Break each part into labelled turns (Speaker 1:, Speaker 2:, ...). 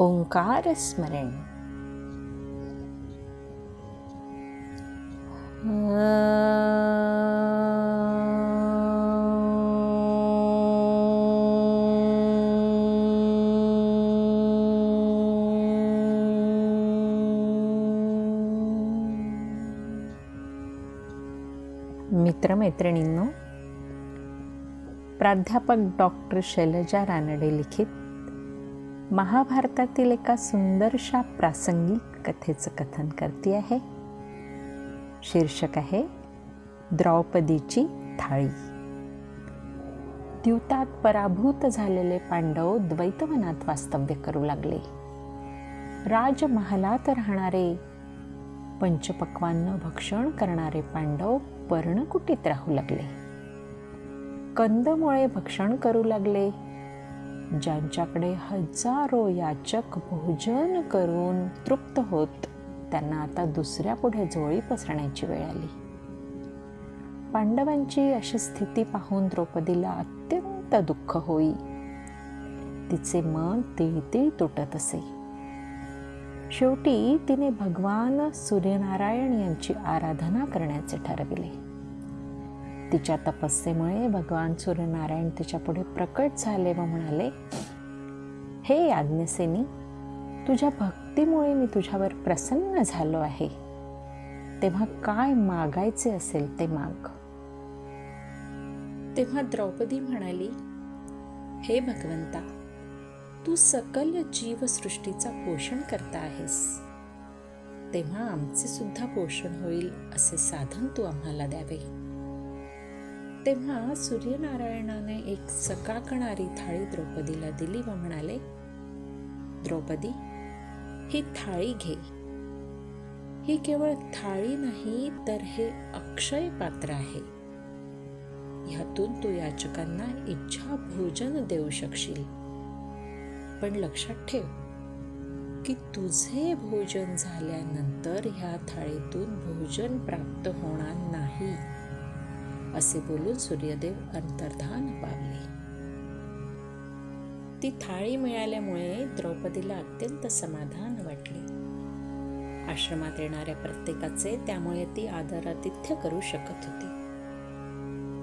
Speaker 1: ओंकार स्मरण. मित्रमैत्रिणींनो, प्राध्यापक डॉक्टर शैलजा रानडे लिखित महाभारतातील एका सुंदरशा प्रासंगिक कथेचं कथन करते आहे. शीर्षक आहे द्रौपदीची थाळी. द्यूतात पराभूत झालेले पांडव द्वैतवनात वास्तव्य करू लागले. राजमहालात राहणारे पंचपक्वान्न भक्षण करणारे पांडव पर्णकुटीत राहू लागले. कंदमुळे भक्षण करू लागले. ज्यांच्याकडे हजारो याचक भोजन करून तृप्त होत, त्यांना आता दुसऱ्या पुढे झोळी पसरण्याची वेळ आली. पांडवांची अशी स्थिती पाहून द्रौपदीला अत्यंत दुःख होई. तिचे मन तिळतिळ तुटत असे. शेवटी तिने भगवान सूर्यनारायण यांची आराधना करण्याचे ठरविले. तिच्या तपस्येमुळे भगवान सूर्यनारायण तिच्या पुढे प्रकट झाले व म्हणाले, हे याज्ञसेनी, तुझ्या भक्तीमुळे मी तुझ्यावर प्रसन्न झालो आहे. तेव्हा काय मागायचे असेल ते माग. तेव्हा द्रौपदी म्हणाली, हे भगवंता, तू सकल जीवसृष्टीचा पोषण करता आहेस. तेव्हा आमचे सुद्धा पोषण होईल असे साधन तू आम्हाला द्यावे. तेव्हा सूर्यनारायणाने एक चकाकणारी थाळी द्रौपदीला दिली व म्हणाले, द्रौपदी, ही थाळी घे. ही केवळ थाळी नाही, तर हे अक्षय पात्र आहे. ह्यातून तू याचकांना इच्छा भोजन देऊ शकशील. पण लक्षात ठेव की तुझे भोजन झाल्यानंतर ह्या थाळीतून भोजन प्राप्त होणार नाही. असे बोलून सूर्यदेव अंतर्धान पावले. ती थाळी मिळाल्यामुळे द्रौपदीला अत्यंत समाधान वाटले. आश्रमात येणाऱ्या प्रत्येकाचे त्यामुळे ती आदरातिथ्य करू शकत होती.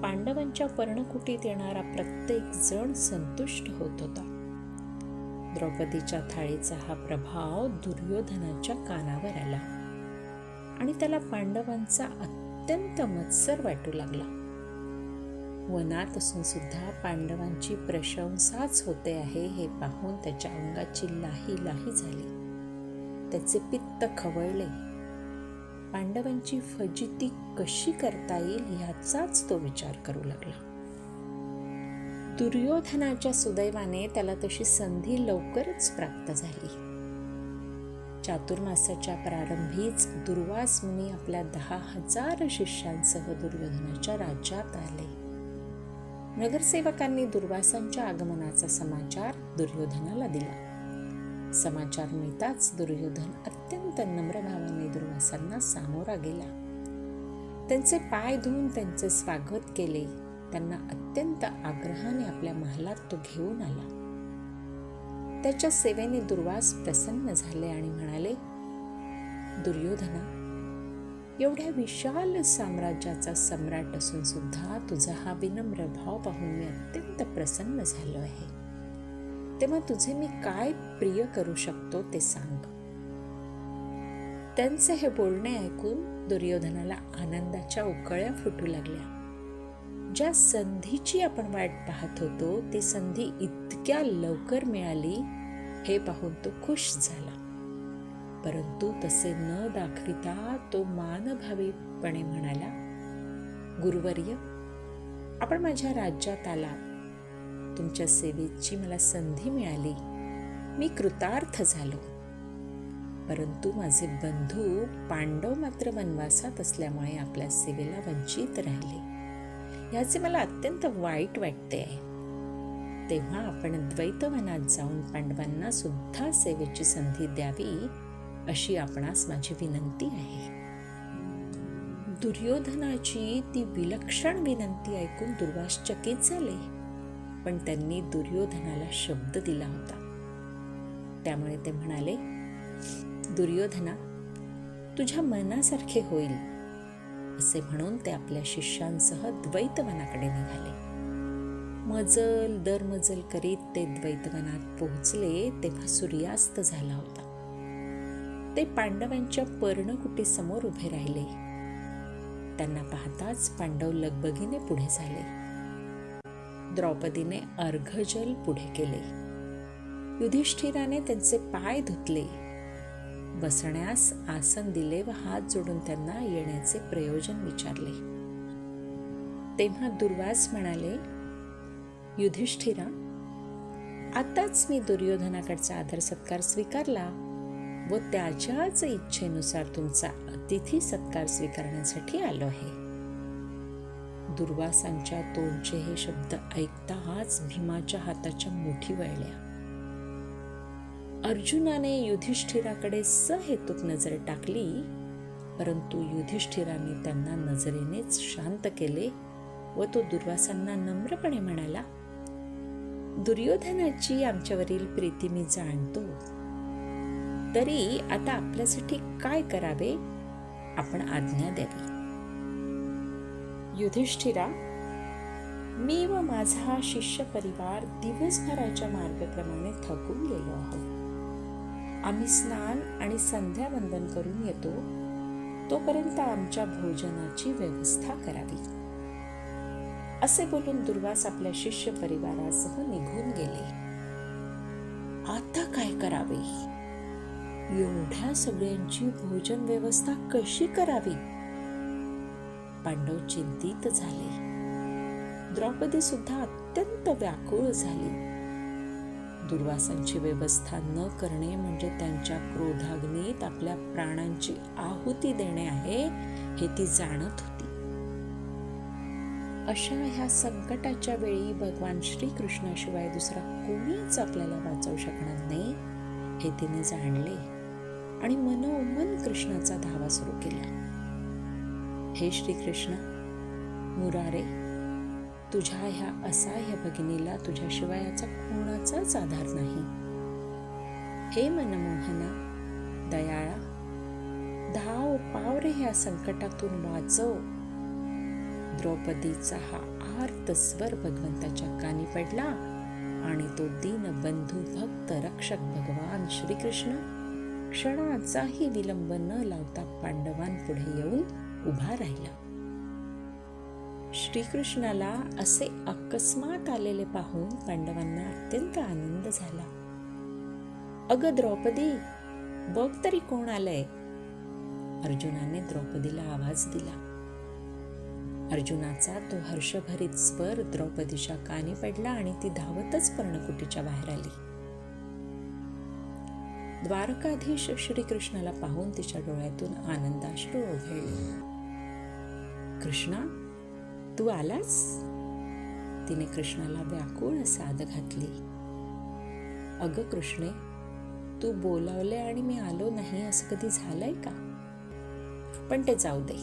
Speaker 1: पांडवांच्या पर्णकुटीत येणारा प्रत्येक जण संतुष्ट होत होता. द्रौपदीच्या थाळीचा हा प्रभाव दुर्योधनाच्या कानावर आला आणि त्याला पांडवांचा अत्यंत मत्सर वाटू लागला. वनात असून सुद्धा पांडवांची प्रशंसाच होते आहे हे पाहून त्याच्या अंगाची लाही लाही झाली. त्याचे पित्त खवळले. पांडवांची फजिती कशी करता येईल याचाच तो विचार करू लागला. दुर्योधनाच्या सुदैवाने त्याला तशी संधी लवकरच प्राप्त झाली. चातुर्मासाच्या प्रारंभीच दुर्वास मुनी आपल्या 10,000 शिष्यांसह दुर्योधनाच्या राज्यात आले. नगरसेवकांनी दुर्वासांच्या आगमनाचा समाचार दुर्योधनाला दिला. समाचार मिळताच दुर्योधन अत्यंत नम्र भावाने दुर्वासांना सामोरा गेला. त्यांचे पाय धुवून त्यांचे स्वागत केले. त्यांना अत्यंत आग्रहाने आपल्या महालात तो घेऊन आला. त्याच्या सेवेने दुर्वास प्रसन्न झाले आणि म्हणाले, दुर्योधना, एवढ्या विशाल साम्राज्याचा सम्राट असून सुद्धा तुझा हा विनम्र भाव पाहून मी अत्यंत प्रसन्न झालो आहे. तेव्हा तुझे मी काय प्रिय करू शकतो ते सांग. त्यांचे हे बोलणे ऐकून दुर्योधनाला आनंदाच्या उकळ्या फुटू लागल्या. ज्या संधीची आपण वाट पाहत होतो ती संधी इतक्या लवकर मिळाली हे पाहून तो खुश झाला. परंतु तसे न दाखविता तो मानभावीपणे म्हणाला, गुरुवर्य, आपण माझ्या राज्यात आला. तुमच्या सेवेची मला संधी मिळाली. मी कृतार्थ झालो. परंतु माझे बंधू पांडव मात्र वनवासात असल्यामुळे आपल्या सेवेला वंचित राहिले. याचे मला अत्यंत वाईट वाटते आहे. तेव्हा आपण द्वैतवनात जाऊन पांडवांना सुद्धा सेवेची संधी द्यावी अशी आपणास माझी विनंती आहे. दुर्योधनाची ती विलक्षण विनंती ऐकून दुर्वास चकित झाले. पण त्यांनी दुर्योधनाला शब्द दिला होता. त्यामुळे ते म्हणाले, दुर्योधना, तुझ्या मनासारखे होईल, असे म्हणून ते आपल्या शिष्यांसह द्वैतवनाकडे निघाले. मजल दरमजल करीत ते द्वैतवनात पोहोचले तेव्हा सूर्यास्त झाला होता. ते पांडवांच्या पर्णकुटीसमोर उभे राहिले. त्यांना पाहताच पांडव लगबगीने पुढे झाले. द्रौपदीने अर्घजल पुढे केले. युधिष्ठिराने त्यांचे पाय धुतले, बसण्यास आसन दिले व हात जोडून त्यांना येण्याचे प्रयोजन विचारले. तेव्हा दुर्वास म्हणाले, युधिष्ठिरा, आताच मी दुर्योधनाकडचा आदर सत्कार स्वीकारला व त्याच्याच इच्छेनुसार तुमचा अतिथी सत्कार स्वीकारण्यासाठी आलो आहे. दुर्वासांच्या तोंडचे हे शब्द ऐकताच भीमाच्या हाताच्या मुठी वळल्या. अर्जुनाने युधिष्ठिराकडे सहेतुक नजर टाकली, परंतु युधिष्ठिराने त्यांना नजरेनेच शांत केले व तो दुर्वासांना नम्रपणे म्हणाला, दुर्योधनाची आमच्यावरील प्रीती मी जाणतो, तरी आता आपल्यासाठी काय करावे, आपण आज्ञा द्यावी. युधिष्ठिरा, मी व माझा शिष्य परिवार दिवसभराच्या मार्गक्रमाने थकून गेलो आहोत. आम्ही स्नान आणि संध्यावंदन करून येतो, तोपर्यंत आमच्या भोजनाची व्यवस्था करावी. असे बोलून दुर्वास आपल्या शिष्य परिवारासह निघून गेले. आता काय करावे? एवढ्या सगळ्यांची भोजन व्यवस्था कशी करावी? पांडव चिंतित झाले. द्रौपदी सुद्धा अत्यंत व्याकुळ झाली. दुर्वासांची व्यवस्था न करणे म्हणजे त्यांच्या क्रोधाग्नीत आपल्या प्राणांची आहुती देणे आहे, हे ती जाणत होती. अशा ह्या संकटाच्या वेळी भगवान श्रीकृष्णाशिवाय दुसरा कोणीच आपल्याला वाचवू शकणार नाही, हे तिने जाणले आणि मनोमन कृष्णाचा धावा सुरू केला. हे श्रीकृष्ण, मुरारे, तुझ्या ह्या असाह्य भगिनीला तुझ्याशिवाय याचा कोणाचाच आधार नाही. हे मनमोहना, दयाळा, धाव पाव रे ह्या संकटातून वाचव. द्रौपदीचा हा आर्त स्वर भगवंताच्या कानी पडला आणि तो दीनबंधू भक्त रक्षक भगवान श्रीकृष्ण क्षणाचाही विलंब न लावता पांडवांपुढे येऊन उभा राहिला. श्रीकृष्णाला असे अकस्मात आलेले पाहून पांडवांना अत्यंत आनंद झाला. अगं द्रौपदी, बघ तरी कोण आलंय. अर्जुनाने द्रौपदीला आवाज दिला. अर्जुनाचा तो हर्षभरीत स्वर द्रौपदीच्या कानी पडला आणि ती धावतच पर्णकुटीच्या बाहेर आली. द्वारकाधीश श्रीकृष्णाला पाहून तिच्या डोळ्यातून आनंदाश्रू ओघळले. कृष्णा, तू आलास? तिने कृष्णाला व्याकुळ साद घातली. अगं कृष्णे, तू बोलावले आणि मी आलो नाही असं कधी झालंय का? पण ते जाऊ दे,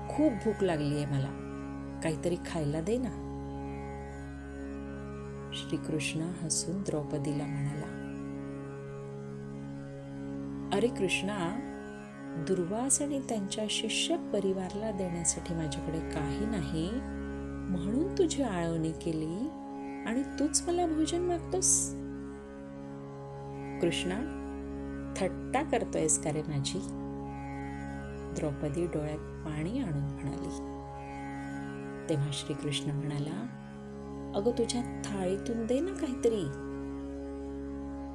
Speaker 1: खूप भूक लागली आहे मला, काहीतरी खायला दे ना. श्रीकृष्ण हसून द्रौपदीला म्हणाला, अरे कृष्णा, दुर्वास आणि त्यांच्या शिष्य परिवाराला देण्यासाठी माझ्याकडे काही नाही, म्हणून तुझी आळवणी केली आणि तूच मला भोजन मागतोस. कृष्णा, थट्टा करतोयस का रे माझी? द्रौपदी डोळ्यात पाणी आणून म्हणाली. तेव्हा श्रीकृष्ण म्हणाला, अगं तुझ्या थाळीतून दे ना काहीतरी.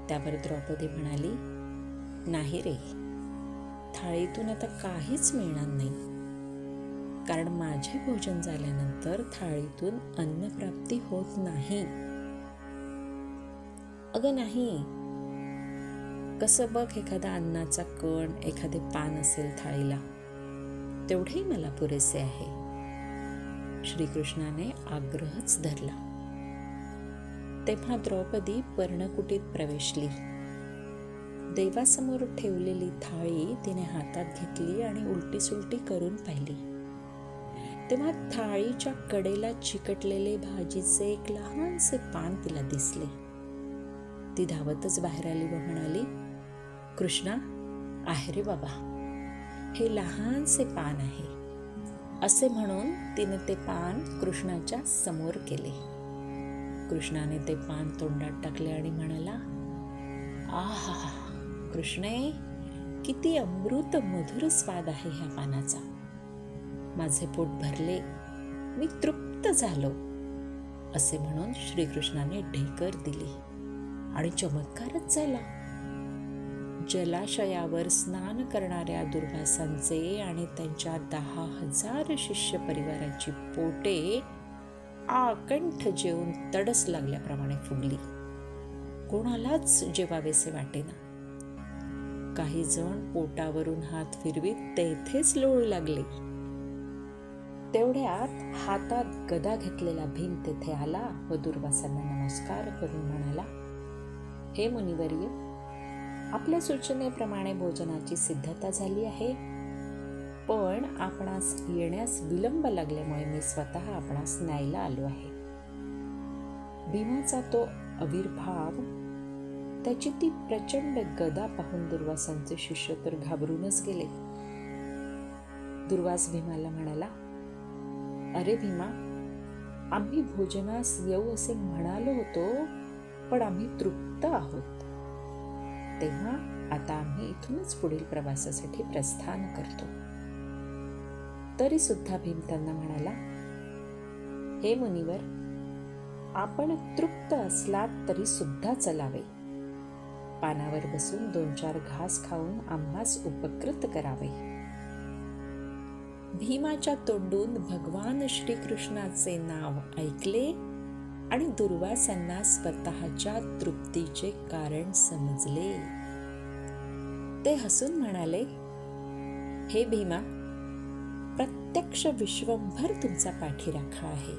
Speaker 1: त्यावर द्रौपदी म्हणाली, नाही रे, थाळीतून आता काहीच मिळणार नाही, कारण माझे भोजन झाल्यानंतर थाळीतून अन्नप्राप्ती होत नाही. अगं नाही, कसं बघ, एखादा अन्नाचा कण, एखादे पान असेल थाळीला, तेवढेही मला पुरेसे आहे. श्रीकृष्णाने आग्रहच धरला. तेव्हा द्रौपदी पर्णकुटीत प्रवेशली. देवासमोर ठेवलेली थाळी तिने हातात घेतली आणि उलटी सुलटी करून पाहिली. तेव्हा थाळीच्या कडेला चिकटलेले भाजीचे एक लहानसे पान तिला दिसले. ती धावतच बाहेर आली व म्हणाली, कृष्णा, आहे रे बाबा, हे लहानसे पान आहे. असे म्हणून तिने ते पान कृष्णाच्या समोर केले. कृष्णाने ते पान तोंडात टाकले आणि म्हणाला, आहा कृष्णे, किती अमृत मधुर स्वाद आहे ह्या पानाचा. माझे पोट भरले, मी तृप्त झालो. असे म्हणून श्रीकृष्णाने ढेकर दिली आणि चमत्कारच झाला. जलाशयावर स्नान करणाऱ्या दुर्वासांचे आणि त्यांच्या 10,000 शिष्य परिवाराची पोटे आकंठ जेवून तडस लागल्याप्रमाणे फुगली. कोणालाच जेवावेसे वाटेना. काही जण पोटावरून हात फिरवीत तेथेच लोळू लागले. तेवढ्यात हातात गदा घेतलेला भीम तेथे आला व दुर्वासांना नमस्कार करून म्हणाला, हे मुनिवर्य, आपल्या सूचनेप्रमाणे भोजनाची सिद्धता झाली आहे, पण आपणास येण्यास विलंब लागल्यामुळे मी स्वतः आपणास न्यायला आलो आहे. भीमाचा तो आविर्भाव, त्याची ती प्रचंड गदा पाहून दुर्वासांचे शिष्य तर घाबरूनच गेले. दुर्वास भीमाला म्हणाला, अरे भीमा, आम्ही भोजनास येऊ असे म्हणालो होतो, पण आम्ही तृप्त आहोत. तेव्हा आता आम्ही इथूनच पुढील प्रवासासाठी प्रस्थान करतो. तरी सुद्धा भीम त्यांना म्हणाला, हे मुनिवर, आपण तृप्त असलात तरी सुद्धा चलावे. पानावर बसून 2-4 घास खाऊन आम्हास उपकृत करावे. भीमाच्या तोंडून भगवान श्रीकृष्णाचे नाव ऐकले आणि दुर्वासांना स्वतःच्या तृप्तीचे कारण समजले. ते हसून म्हणाले, हे भीमा, प्रत्यक्ष विश्वंभर तुमचा पाठीराखा आहे,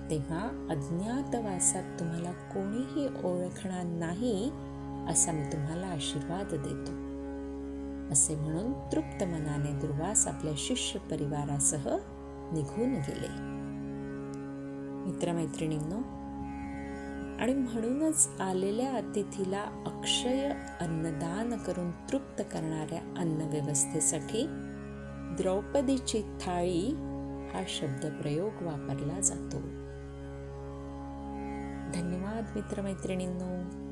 Speaker 1: तेव्हा अज्ञातवासात तुम्हाला कोणीही ओळखणार नाही असा मी तुम्हाला आशीर्वाद देतो. असे म्हणून तृप्त मनाने दुर्वास आपल्या शिष्य परिवारासह निघून गेले. मित्रमैत्रिणींनो, आणि म्हणूनच आलेल्या अतिथीला अक्षय अन्नदान करून तृप्त करणाऱ्या अन्नव्यवस्थेसाठी द्रौपदीची थाळी हा शब्दप्रयोग वापरला जातो. धन्यवाद मित्रमैत्रिणींनो.